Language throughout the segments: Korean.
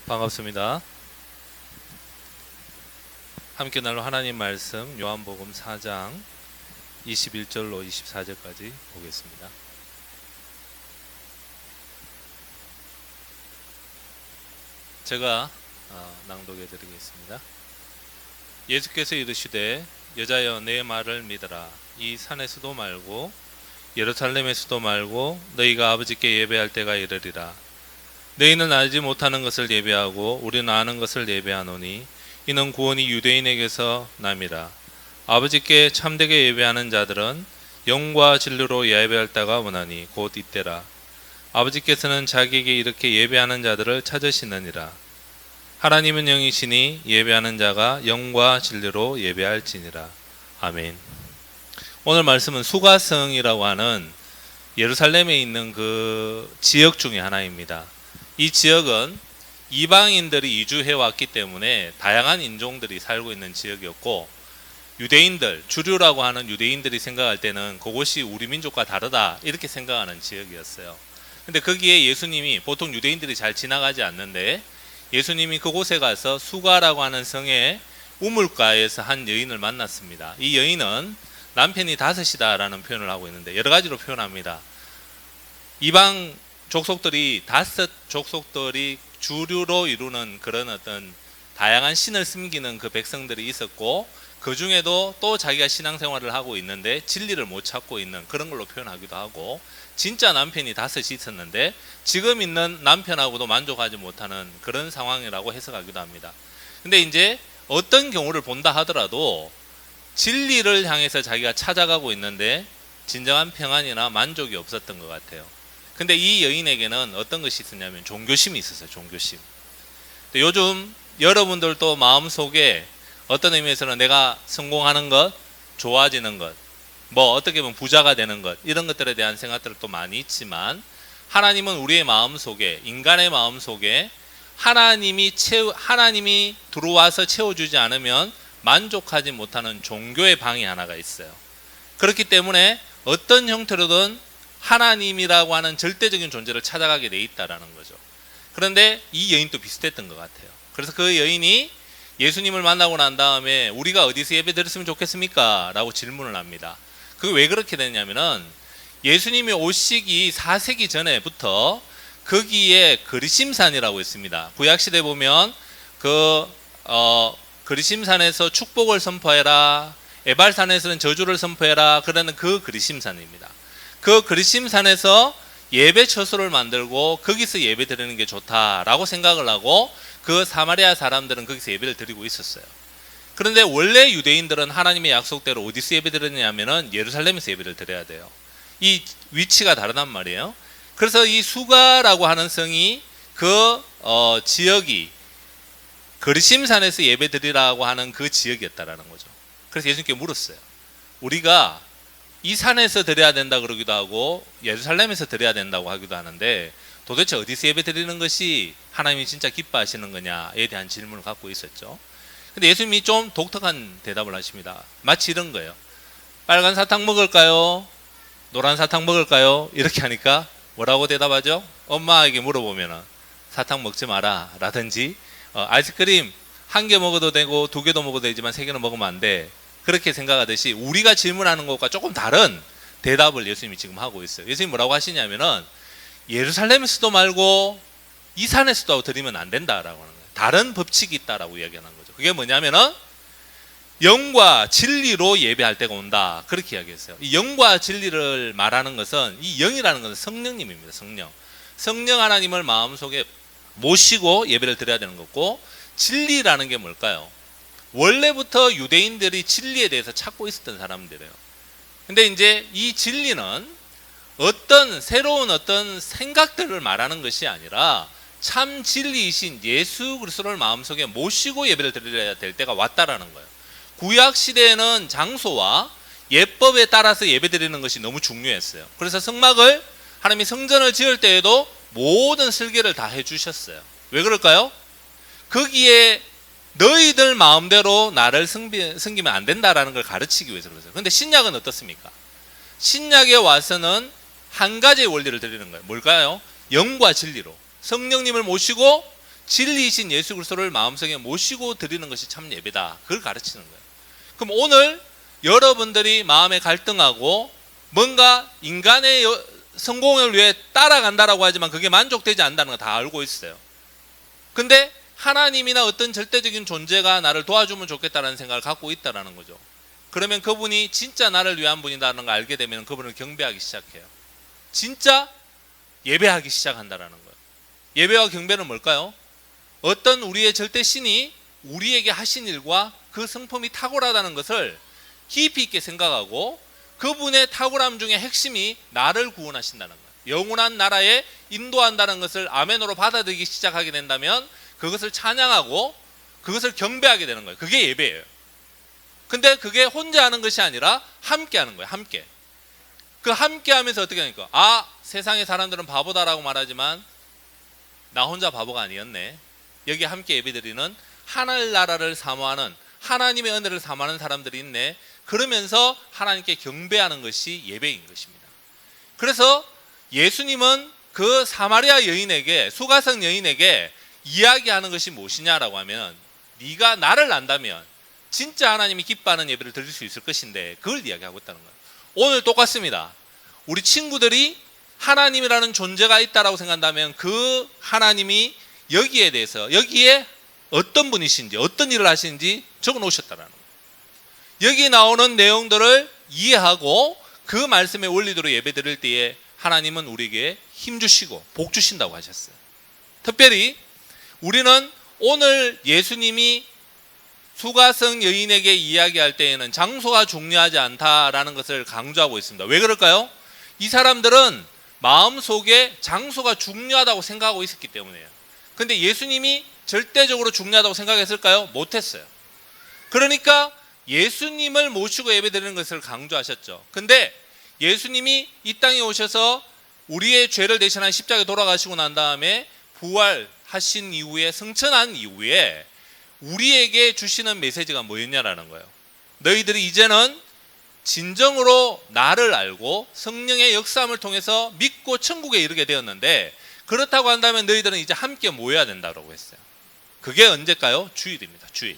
반갑습니다. 함께 나눌 하나님 말씀 요한복음 4장 21절로 24절까지 보겠습니다. 제가 낭독해 드리겠습니다. 예수께서 이르시되 여자여 내 말을 믿으라. 이 산에서도 말고 예루살렘에서도 말고 너희가 아버지께 예배할 때가 이르리라. 너희는 알지 못하는 것을 예배하고 우리는 아는 것을 예배하노니 이는 구원이 유대인에게서 남이라. 아버지께 참되게 예배하는 자들은 영과 진리로 예배할 때가 오나니 곧 이때라. 아버지께서는 자기에게 이렇게 예배하는 자들을 찾으시느니라. 하나님은 영이시니 예배하는 자가 영과 진리로 예배할지니라. 아멘. 오늘 말씀은 수가성이라고 하는 예루살렘에 있는 그 지역 중에 하나입니다. 이 지역은 이방인들이 이주해 왔기 때문에 다양한 인종들이 살고 있는 지역이었고, 유대인들, 주류라고 하는 유대인들이 생각할 때는 그곳이 우리 민족과 다르다 이렇게 생각하는 지역이었어요. 근데 거기에 예수님이, 보통 유대인들이 잘 지나가지 않는데 예수님이 그곳에 가서 수가라고 하는 성의 우물가에서 한 여인을 만났습니다. 이 여인은 남편이 5이다라는 표현을 하고 있는데 여러 가지로 표현합니다. 이방 족속들이 5 족속들이 주류로 이루는 그런 어떤 다양한 신을 섬기는 그 백성들이 있었고, 그 중에도 또 자기가 신앙생활을 하고 있는데 진리를 못 찾고 있는 그런 걸로 표현하기도 하고, 진짜 남편이 5이 있었는데 지금 있는 남편하고도 만족하지 못하는 그런 상황이라고 해석하기도 합니다. 근데 이제 어떤 경우를 본다 하더라도 진리를 향해서 자기가 찾아가고 있는데 진정한 평안이나 만족이 없었던 것 같아요. 근데 이 여인에게는 어떤 것이 있었냐면 종교심이 있었어요. 종교심. 요즘 여러분들도 마음속에 어떤 의미에서는 내가 성공하는 것, 좋아지는 것, 뭐 어떻게 보면 부자가 되는 것, 이런 것들에 대한 생각들도 많이 있지만, 하나님은 우리의 마음속에, 인간의 마음속에 하나님이 들어와서 채워주지 않으면 만족하지 못하는 종교의 방이 하나가 있어요. 그렇기 때문에 어떤 형태로든 하나님이라고 하는 절대적인 존재를 찾아가게 돼 있다라는 거죠. 그런데 이 여인도 비슷했던 것 같아요. 그래서 그 여인이 예수님을 만나고 난 다음에 우리가 어디서 예배 드렸으면 좋겠습니까? 라고 질문을 합니다. 그게 왜 그렇게 됐냐면은 예수님이 오시기 4세기 전에부터 거기에 그리심산이라고 있습니다. 구약시대 보면 그리심산에서 축복을 선포해라, 에발산에서는 저주를 선포해라, 그러는 그 그리심산입니다. 그 그리심산에서 예배 처소를 만들고 거기서 예배 드리는 게 좋다라고 생각을 하고 그 사마리아 사람들은 거기서 예배를 드리고 있었어요. 그런데 원래 유대인들은 하나님의 약속대로 어디서 예배 드렸냐면은 예루살렘에서 예배를 드려야 돼요. 이 위치가 다르단 말이에요. 그래서 이 수가라고 하는 성이 그 지역이 그리심산에서 예배 드리라고 하는 그 지역이었다라는 거죠. 그래서 예수님께 물었어요. 우리가 이 산에서 드려야 된다 그러기도 하고 예루살렘에서 드려야 된다고 하기도 하는데 도대체 어디서 예배 드리는 것이 하나님이 진짜 기뻐하시는 거냐에 대한 질문을 갖고 있었죠. 근데 예수님이 좀 독특한 대답을 하십니다. 마치 이런 거예요. 빨간 사탕 먹을까요? 노란 사탕 먹을까요? 이렇게 하니까 뭐라고 대답하죠? 엄마에게 물어보면 사탕 먹지 마라 라든지, 아이스크림 1개 먹어도 되고 2개도 먹어도 되지만 3개는 먹으면 안 돼, 그렇게 생각하듯이 우리가 질문하는 것과 조금 다른 대답을 예수님이 지금 하고 있어요. 예수님이 뭐라고 하시냐면은 예루살렘에서도 말고 이 산에서도 드리면 안 된다라고 하는 거예요. 다른 법칙이 있다라고 이야기하는 거죠. 그게 뭐냐면은 영과 진리로 예배할 때가 온다, 그렇게 이야기했어요. 이 영과 진리를 말하는 것은, 이 영이라는 것은 성령님입니다. 성령 하나님을 마음속에 모시고 예배를 드려야 되는 거고, 진리라는 게 뭘까요? 원래부터 유대인들이 진리에 대해서 찾고 있었던 사람들이에요. 근데 이제 이 진리는 어떤 새로운 어떤 생각들을 말하는 것이 아니라 참 진리이신 예수 그리스도를 마음속에 모시고 예배를 드려야 될 때가 왔다라는 거예요. 구약 시대에는 장소와 예법에 따라서 예배 드리는 것이 너무 중요했어요. 그래서 성막을, 하나님이 성전을 지을 때에도 모든 설계를 다 해주셨어요. 왜 그럴까요? 거기에 너희들 마음대로 나를 섬기면 안 된다라는 걸 가르치기 위해서 그러세요. 그런데 신약은 어떻습니까? 신약에 와서는 한 가지의 원리를 드리는 거예요. 뭘까요? 영과 진리로 성령님을 모시고 진리이신 예수 그리스도를 마음속에 모시고 드리는 것이 참 예배다. 그걸 가르치는 거예요. 그럼 오늘 여러분들이 마음에 갈등하고 뭔가 인간의 성공을 위해 따라간다라고 하지만 그게 만족되지 않는다는 거 다 알고 있어요. 근데 하나님이나 어떤 절대적인 존재가 나를 도와주면 좋겠다는 생각을 갖고 있다는 거죠. 그러면 그분이 진짜 나를 위한 분이라는 걸 알게 되면 그분을 경배하기 시작해요. 진짜 예배하기 시작한다는 거예요. 예배와 경배는 뭘까요? 어떤 우리의 절대 신이 우리에게 하신 일과 그 성품이 탁월하다는 것을 깊이 있게 생각하고 그분의 탁월함 중에 핵심이 나를 구원하신다는 거예요. 영원한 나라에 인도한다는 것을 아멘으로 받아들이기 시작하게 된다면 그것을 찬양하고 그것을 경배하게 되는 거예요. 그게 예배예요. 근데 그게 혼자 하는 것이 아니라 함께 하는 거예요. 함께. 그 함께 하면서 어떻게 하니까 세상의 사람들은 바보다라고 말하지만 나 혼자 바보가 아니었네. 여기 함께 예배드리는 하늘나라를 사모하는 하나님의 은혜를 사모하는 사람들이 있네. 그러면서 하나님께 경배하는 것이 예배인 것입니다. 그래서 예수님은 그 사마리아 여인에게, 수가성 여인에게 이야기하는 것이 무엇이냐라고 하면 네가 나를 안다면 진짜 하나님이 기뻐하는 예배를 드릴 수 있을 것인데 그걸 이야기하고 있다는 거예요. 오늘 똑같습니다. 우리 친구들이 하나님이라는 존재가 있다라고 생각한다면 그 하나님이 여기에 대해서 여기에 어떤 분이신지 어떤 일을 하시는지 적어 놓으셨다라는 거예요. 여기 나오는 내용들을 이해하고 그 말씀의 원리대로 예배 드릴 때에 하나님은 우리에게 힘 주시고 복 주신다고 하셨어요. 특별히 우리는 오늘 예수님이 수가성 여인에게 이야기할 때에는 장소가 중요하지 않다라는 것을 강조하고 있습니다. 왜 그럴까요? 이 사람들은 마음속에 장소가 중요하다고 생각하고 있었기 때문이에요. 근데 예수님이 절대적으로 중요하다고 생각했을까요? 못했어요. 그러니까 예수님을 모시고 예배드리는 것을 강조하셨죠. 근데 예수님이 이 땅에 오셔서 우리의 죄를 대신한 십자가에 돌아가시고 난 다음에 부활하신 이후에 승천한 이후에 우리에게 주시는 메시지가 뭐였냐라는 거예요. 너희들이 이제는 진정으로 나를 알고 성령의 역사함을 통해서 믿고 천국에 이르게 되었는데 그렇다고 한다면 너희들은 이제 함께 모여야 된다고 했어요. 그게 언제일까요? 주일입니다. 주일.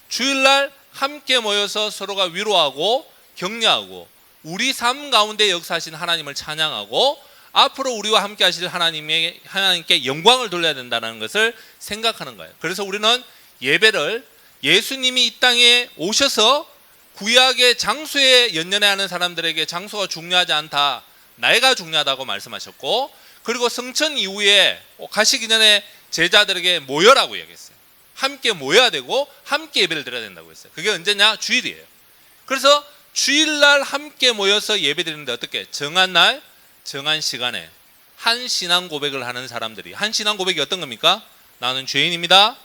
주일날 함께 모여서 서로가 위로하고 격려하고 우리 삶 가운데 역사하신 하나님을 찬양하고 앞으로 우리와 함께 하실 하나님께 영광을 돌려야 된다는 것을 생각하는 거예요. 그래서 우리는 예배를 예수님이 이 땅에 오셔서 구약의 장소에 연연해하는 사람들에게 장소가 중요하지 않다. 나이가 중요하다고 말씀하셨고 그리고 성천 이후에 가시기 전에 제자들에게 모여라고 얘기했어요. 함께 모여야 되고 함께 예배를 드려야 된다고 했어요. 그게 언제냐? 주일이에요. 그래서 주일날 함께 모여서 예배 드리는데 어떻게? 정한 날, 정한 시간에 한 신앙 고백을 하는 사람들이 한 신앙 고백이 어떤 겁니까? 나는 죄인입니다.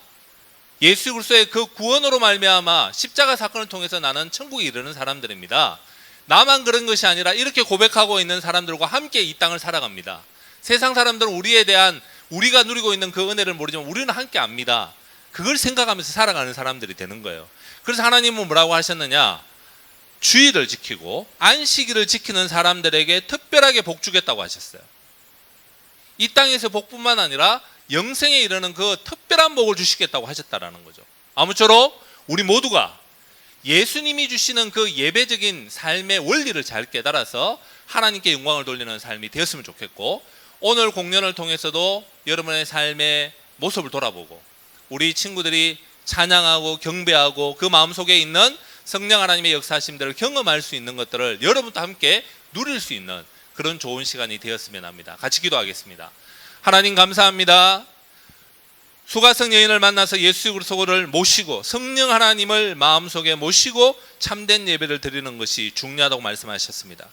예수 그리스도의 그 구원으로 말미암아 십자가 사건을 통해서 나는 천국에 이르는 사람들입니다. 나만 그런 것이 아니라 이렇게 고백하고 있는 사람들과 함께 이 땅을 살아갑니다. 세상 사람들은 우리에 대한 우리가 누리고 있는 그 은혜를 모르지만 우리는 함께 압니다. 그걸 생각하면서 살아가는 사람들이 되는 거예요. 그래서 하나님은 뭐라고 하셨느냐? 주일을 지키고 안식일을 지키는 사람들에게 특별하게 복 주겠다고 하셨어요. 이 땅에서 복뿐만 아니라 영생에 이르는 그 특별한 복을 주시겠다고 하셨다라는 거죠. 아무쪼록 우리 모두가 예수님이 주시는 그 예배적인 삶의 원리를 잘 깨달아서 하나님께 영광을 돌리는 삶이 되었으면 좋겠고 오늘 공연을 통해서도 여러분의 삶의 모습을 돌아보고 우리 친구들이 찬양하고 경배하고 그 마음속에 있는 성령 하나님의 역사하심들을 경험할 수 있는 것들을 여러분도 함께 누릴 수 있는 그런 좋은 시간이 되었으면 합니다. 같이 기도하겠습니다. 하나님 감사합니다. 수가성 여인을 만나서 예수 그리스도를 모시고 성령 하나님을 마음속에 모시고 참된 예배를 드리는 것이 중요하다고 말씀하셨습니다.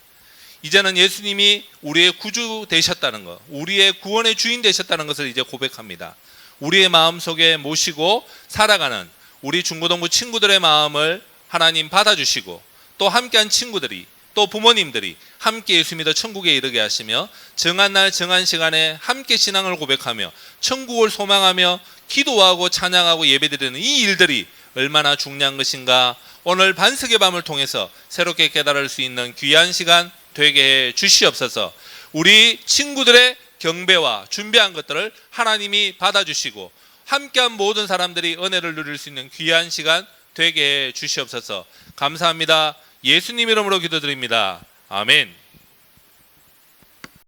이제는 예수님이 우리의 구주 되셨다는 것, 우리의 구원의 주인 되셨다는 것을 이제 고백합니다. 우리의 마음속에 모시고 살아가는 우리 중고등부 친구들의 마음을 하나님 받아주시고 또 함께한 친구들이 또 부모님들이 함께 예수 믿어 천국에 이르게 하시며 정한 날 정한 시간에 함께 신앙을 고백하며 천국을 소망하며 기도하고 찬양하고 예배드리는 이 일들이 얼마나 중요한 것인가 오늘 반석의 밤을 통해서 새롭게 깨달을 수 있는 귀한 시간 되게 해 주시옵소서. 우리 친구들의 경배와 준비한 것들을 하나님이 받아주시고 함께한 모든 사람들이 은혜를 누릴 수 있는 귀한 시간 되게 해 주시옵소서. 감사합니다. 예수님 이름으로 기도드립니다. 아멘.